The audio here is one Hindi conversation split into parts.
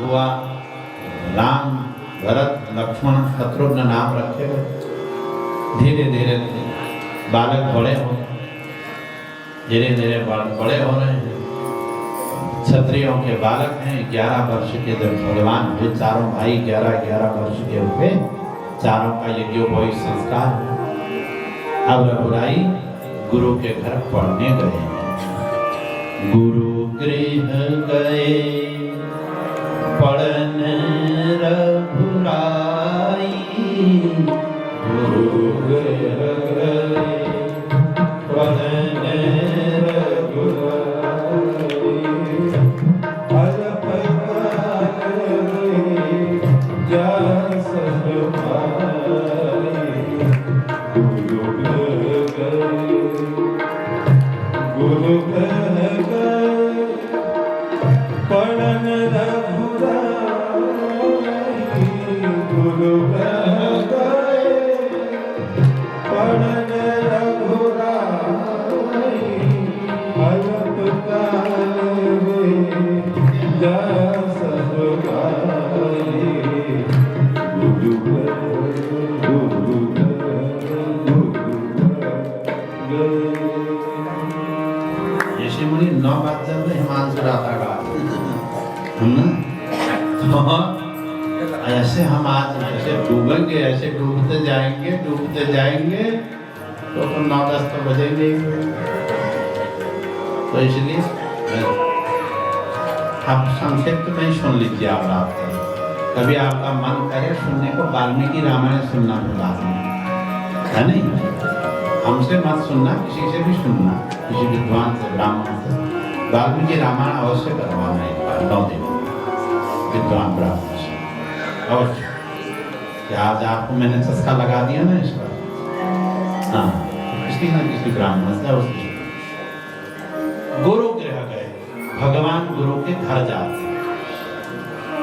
हुआ, राम भरत लक्ष्मण शत्रुघ्न नाम रखे गए। धीरे धीरे बालक बड़े हो, धीरे धीरे बड़े हो रहे हैं। क्षत्रियों के बालक हैं। 11 वर्ष के जब भगवान हुए, चारों भाई 11-11 वर्ष के हुए, चारों का यज्ञोपवीत संस्कार। अब रघुराई गुरु के घर पढ़ने गए। गुरु गृह गए पढ़न रघुराई, गुरु गृह गए पढ़न ऐसे हम आज ऐसे डूबेंगे, ऐसे डूबते जाएंगे तो 9-10 तो बजेंगे। तो इसलिए आप संक्षिप्त में ही सुन लीजिए। आप रात कभी आपका मन करे सुनने को, वाल्मीकि रामायण सुनना है नहीं, हमसे मत सुनना, किसी से भी सुनना, किसी विद्वान से, ब्राह्मण से। वाल्मीकि रामायण अवश्य करवाना है 9 दिन विद्वान ब्राह्मण से अवश्य। क्या आज आपको मैंने चस्का लगा दिया ना इस पर? हाँ, किसी न किसी ब्राह्मण से अवश्य। गुरु गृह गए, भगवान गुरु के घर जाते हैं।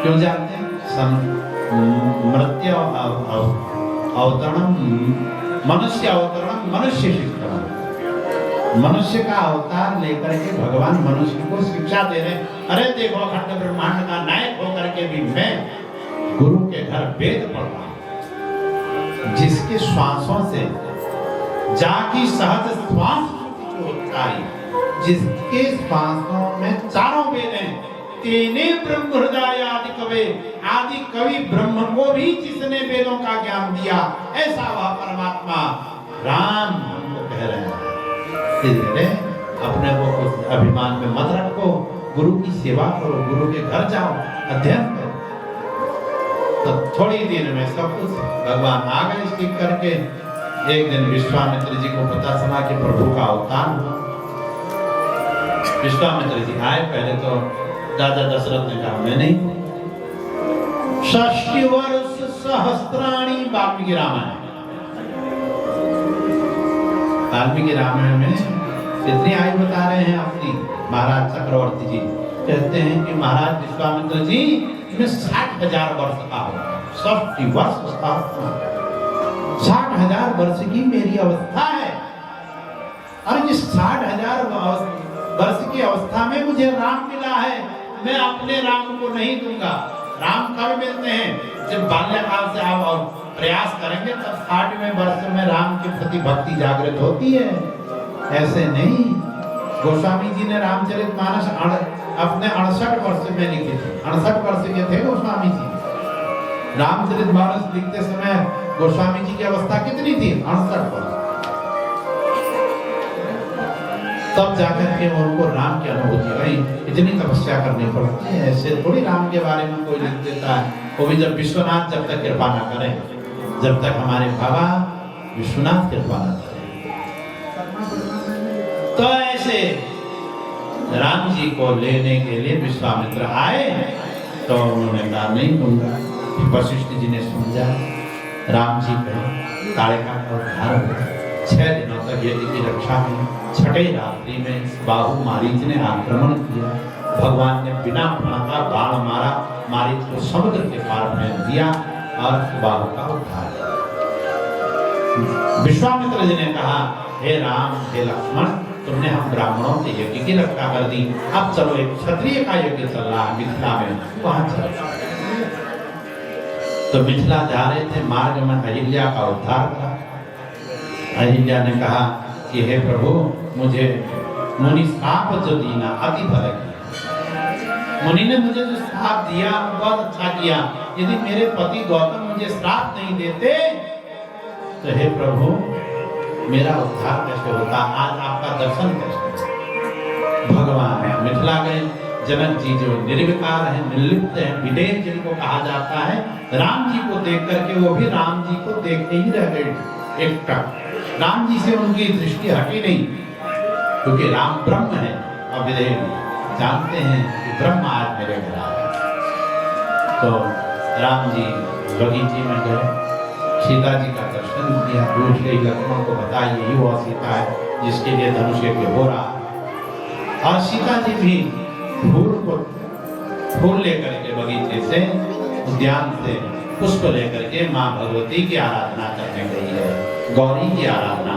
क्यों जाते हैं? मृत्यु अवतरणम मनुष्य अवतरणम मनुष्य शिक्षण। मनुष्य का अवतार लेकर के भगवान मनुष्य को शिक्षा दे रहे। अरे देखो, अखंड ब्रह्मांड का नायक होकर के भी मैं गुरु के घर वेद पढ़ रहा हूं, जिसके श्वासों से जाकी सहज श्वास उत्कारी, जिसके श्वासों में चारों वेद हैं। तेने ब्रह्म हृदय आदि कवि ब्रह्म को भी जिसने वेदों का ज्ञान दिया, ऐसा वह परमात्मा राम हमको कह रहे हैं। इसलिए अपने को अभिमान में मत रखो, गुरु की सेवा करो, गुरु के घर जाओ, अध्ययन करो। तो थोड़ी देर में सब कुछ भगवान आ गए सीख करके। एक दिन विश्वामित्र जी को पता चला कि प्रभु का अवतार हुआ। विश्वामित्र जी आए, पहले तो राजा दशरथ ने कहा मैं नहीं। 60 वर्ष सहस्त्राणी वाल्मीकि रामायण। वाल्मीकि रामायण में कितनी आयु बता रहे हैं अपनी महाराज चक्रवर्ती जी। कहते हैं कि महाराज विश्वामित्र जी में 60,000 वर्ष का हो। 60 वर्ष 60,000 वर्ष की मेरी अवस्था है, और इस 60,000 वर्ष की अवस्था में मुझे राम मिला है। मैं अपने राम को नहीं दूंगा। राम कब मिलते हैं? जब बाल्यकाल से आप और प्रयास करेंगे तब 60वें वर्ष में राम के प्रति भक्ति जागृत होती है। ऐसे नहीं। गोस्वामी जी ने रामचरितमानस अपने 68 वर्ष में लिखे थे। 68 वर्ष के थे गोस्वामी जी। रामचरितमानस लिखते समय गोस्वामी जी की अवस्था कितनी थी? 68 वर्ष। तब जाकर के उनको राम की अनुभूति हुई। इतनी तपस्या करनी पड़ती है। ऐसे थोड़ी राम के बारे में कोई लिख देता है। वो भी जब विश्वनाथ जब तक कृपा ना करें, जब तक हमारे बाबा विश्वनाथ कृपा ना करें। तो ऐसे राम जी को लेने के लिए विश्वामित्र आए, तो उन्होंने कहा नहीं दूंगा। वशिष्ठ जी ने समझा। राम जी कहे कालिका का उद्धार हुआ। 6 दिनों तक यज्ञ की रक्षा की। 6ठी रात्रि में बाहु मारीच ने आक्रमण किया। भगवान ने बिना का बाण मारा, मारीच को समुद्र के पार फेंक दिया और बाहु का उद्धार किया। विश्वामित्र जी ने कहा हे राम हे लक्ष्मण, तुमने हम ब्राह्मणों के यज्ञ की रक्षा कर दी, अब चलो एक क्षत्रिय का यज्ञ चल रहा है मिथिला में, वहां चलो। तो मिथिला जा रहे थे, मार्ग में अहिल्या का उद्धार था। अहिल्या ने कहा कि हे प्रभु, मुझे मुनि श्राप जो दीना अति भले किया। मुनि ने मुझे जो श्राप दिया बहुत अच्छा किया, यदि मेरे पति गौतम मुझे श्राप नहीं देते तो हे प्रभु मेरा उद्धार कैसे होता, आज आपका दर्शन कैसे। भगवान मिथिला गए, जनक जी जो निर्विकार है, निर्लिप्त है, विदेह जिनको कहा जाता है, राम जी को देख करके वो भी राम जी को देखते ही रह गए एक टक। राम जी से उनकी दृष्टि हटी नहीं, क्योंकि राम ब्रह्म है और विदेह जानते हैं कि ब्रह्म आज मेरे घर आया। तो राम जी बगीचे में गए, सीता जी का दर्शन किया, पूछ गई लक्ष्मण को बताइए यही वो सीता है जिसके लिए धनुष यज्ञ हो रहा है। और सीता जी भी फूल लेकर के बगीचे से, उद्यान से पुष्प लेकर के माँ भगवती की आराधना करने गई है, गौरी की आराधना